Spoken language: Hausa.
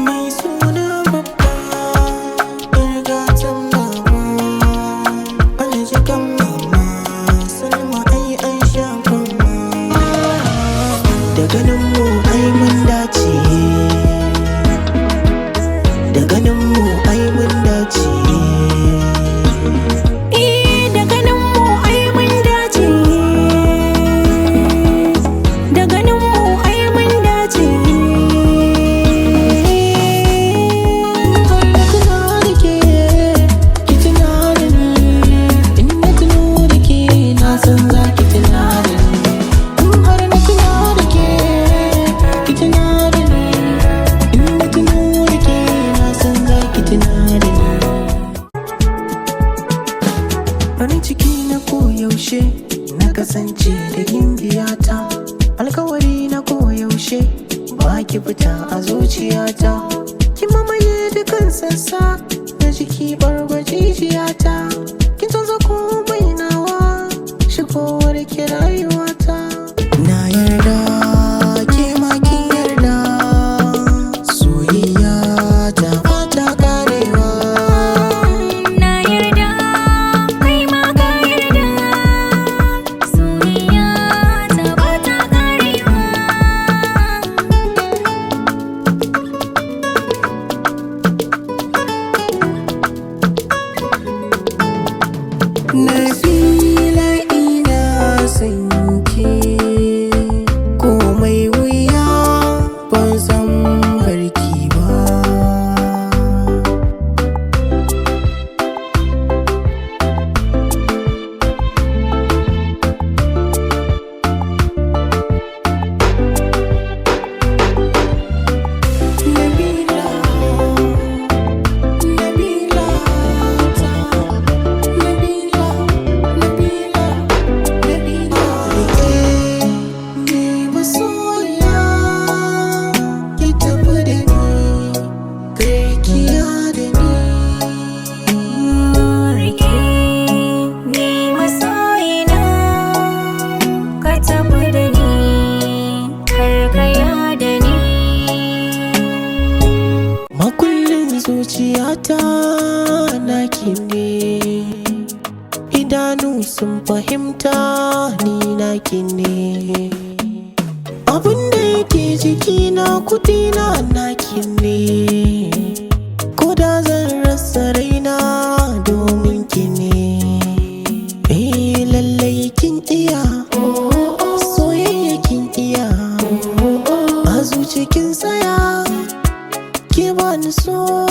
Mai suna babba irgatan mama, alajikan mama, Salma ai an sha fama. Da ganin mu ai mun dace, da ganin mu ai mun dace. Farin ciki na koyaushe na kasance da gindiyata, alkawari na koyaushe ba ki fita a zuciyata, ki mamaye dukan sassa na jiki bargo jijiyata, kin canza komai nawa shigowar ki rayuwata. Na yarda ke ma kin yarda, soyayya ta fata karewa. Nabila ina son ki, komai wuya ban san barki ba. Nabila, Nabila ta, Nabila, Nabila, Nabila. Rike ni masoya, ki tafi da ni, kai kiya da ni. Rike ni masoyina, ka tafi da ni, kar ka yada ni. Makullin zuciyata naki ne, idanu sun fahimta ni naki ne. Abinda yake jikina kudina naki ne, ko da zan rasa raina domin ki ne. Lallai kin iya, soyayya kin iya, a zuci kin tsaya, ke bani so.